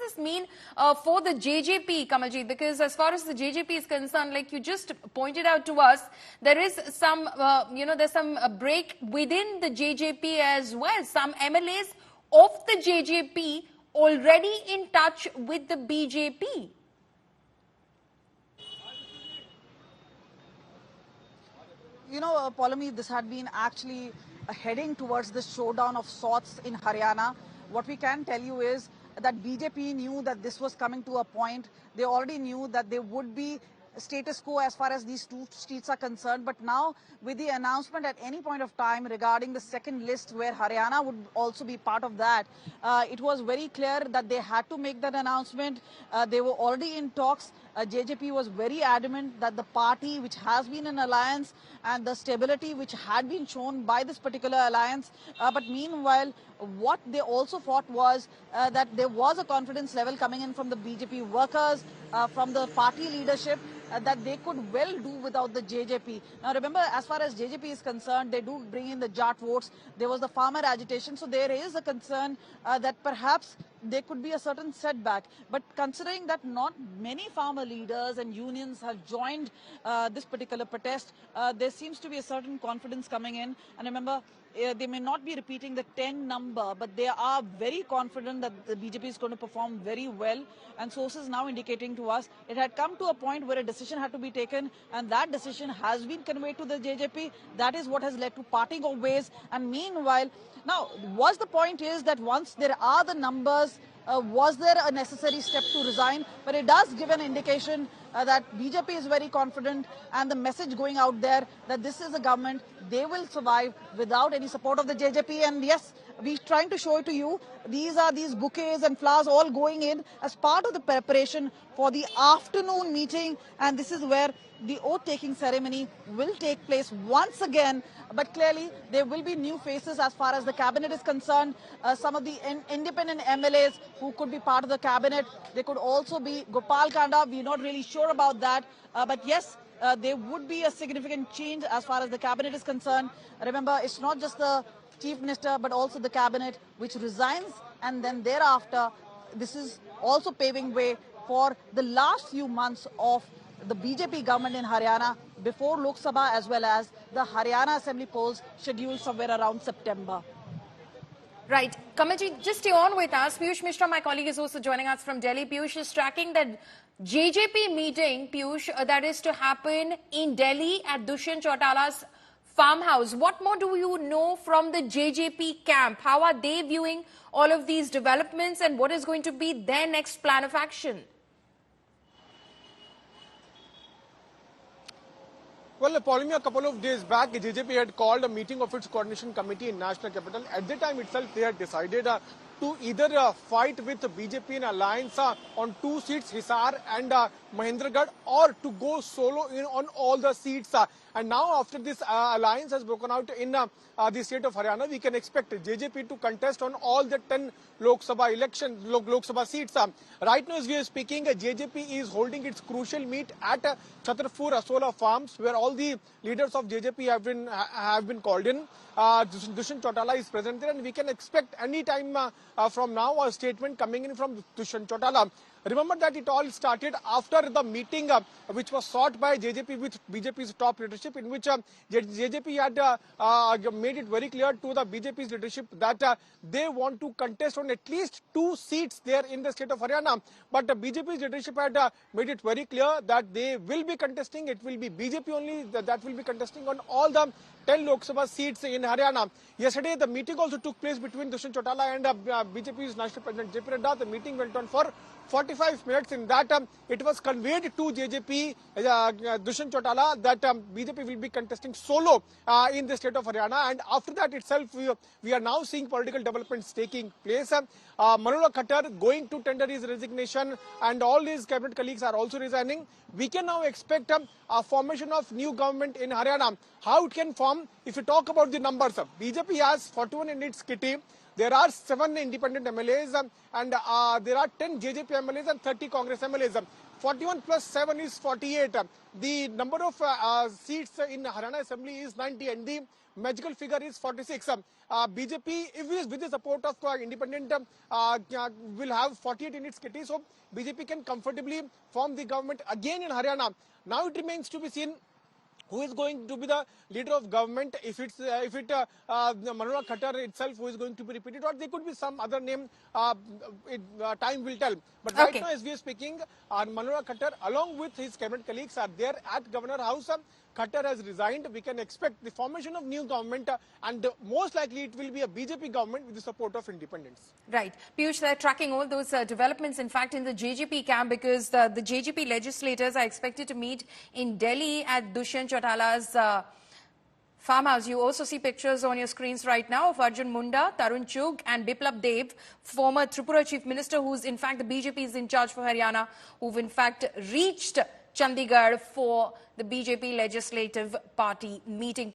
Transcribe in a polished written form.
this mean for the JJP, Kamalji? Because as far as the JJP is concerned, like you just pointed out to us, there is some, there's some break within the JJP as well. Some MLAs of the JJP already in touch with the BJP. Paulami, this had been actually heading towards the showdown of sorts in Haryana. What we can tell you is that BJP knew that this was coming to a point. They already knew that there would be status quo as far as these two seats are concerned. But now, with the announcement at any point of time regarding the second list where Haryana would also be part of that, it was very clear that they had to make that announcement. They were already in talks. JJP was very adamant that the party, which has been an alliance, and the stability which had been shown by this particular alliance. But meanwhile, what they also fought was that there was a confidence level coming in from the BJP workers, from the party leadership, that they could well do without the JJP. Now remember, as far as JJP is concerned, they do bring in the Jat votes. There was the farmer agitation. So there is a concern that perhaps there could be a certain setback. But considering that not many farmer leaders and unions have joined this particular protest, there seems to be a certain confidence coming in. And remember, they may not be repeating the 10 number, but they are very confident that the BJP is going to perform very well. And sources now indicating to us it had come to a point where a decision had to be taken, and that decision has been conveyed to the JJP. That is what has led to parting of ways. And meanwhile, now, the point is that once there are the numbers, was there a necessary step to resign? But it does give an indication that BJP is very confident, and the message going out there that this is a government, they will survive without any support of the JJP. And yes, we're trying to show it to you. These are these bouquets and flowers all going in as part of the preparation for the afternoon meeting. And this is where the oath-taking ceremony will take place once again. But clearly, there will be new faces as far as the cabinet is concerned. Some of the independent MLAs who could be part of the cabinet. There could also be Gopal Kanda. We're not really sure about that. But yes, there would be a significant change as far as the cabinet is concerned. Remember, it's not just the Chief Minister, but also the cabinet, which resigns. And then thereafter, this is also paving way for the last few months of the BJP government in Haryana before Lok Sabha, as well as the Haryana Assembly polls scheduled somewhere around September. Right. Kamalji, just stay on with us. Piyush Mishra, my colleague, is also joining us from Delhi. Piyush is tracking that JJP meeting, Piyush, that is to happen in Delhi at Dushyant Chautala's farmhouse. What more do you know from the JJP camp? How are they viewing all of these developments, and what is going to be their next plan of action? Well, Paulami, a couple of days back, JJP had called a meeting of its coordination committee in National Capital. At the time itself, they had decided to either fight with BJP in alliance on 2 seats, Hisar and Mahendragarh, or to go solo on all the seats. And now, after this alliance has broken out in the state of Haryana, we can expect JJP to contest on all the 10 Lok Sabha seats. Right now, as we are speaking, JJP is holding its crucial meet at Chhatarpur Asola Farms, where all the leaders of JJP have been called in. Dushyant Chautala is present there, and we can expect any time from now a statement coming in from Dushyant Chautala. Remember that it all started after the meeting which was sought by JJP with BJP's top leadership, in which JJP had made it very clear to the BJP's leadership that they want to contest on at least 2 seats there in the state of Haryana. But BJP's leadership had made it very clear that they will be contesting. It will be BJP only that will be contesting on all the 10 Lok Sabha seats in Haryana. Yesterday, the meeting also took place between Dushyant Chautala and BJP's National President JP Nadda. The meeting went on for 45 minutes. In that, it was conveyed to JJP, Dushyant Chautala, that BJP will be contesting solo in the state of Haryana. And after that itself, we are now seeing political developments taking place. Manohar Lal Khattar going to tender his resignation, and all his cabinet colleagues are also resigning. We can now expect a formation of new government in Haryana. How it can form? If you talk about the numbers, BJP has 41 in its kitty. There are 7 independent MLAs and there are 10 JJP MLAs and 30 Congress MLAs. 41 plus 7 is 48. The number of seats in Haryana Assembly is 90 and the magical figure is 46. BJP, if it is with the support of independent, will have 48 in its kitty. So BJP can comfortably form the government again in Haryana. Now it remains to be seen who is going to be the leader of government, if Manohar Lal Khattar itself who is going to be repeated, or there could be some other name, time will tell. But right Okay. now, as we are speaking, Manohar Lal Khattar along with his cabinet colleagues are there at Governor House. Khattar has resigned. We can expect the formation of new government and most likely it will be a BJP government with the support of independents. Right. Piyush, they're tracking all those developments, in fact, in the JGP camp, because the JGP legislators are expected to meet in Delhi at Dushyant Chautala's farmhouse. You also see pictures on your screens right now of Arjun Munda, Tarun Chugh and Biplab Dev, former Tripura Chief Minister, who's in fact the BJP is in charge for Haryana, who've in fact reached Chandigarh for the BJP Legislative Party meeting.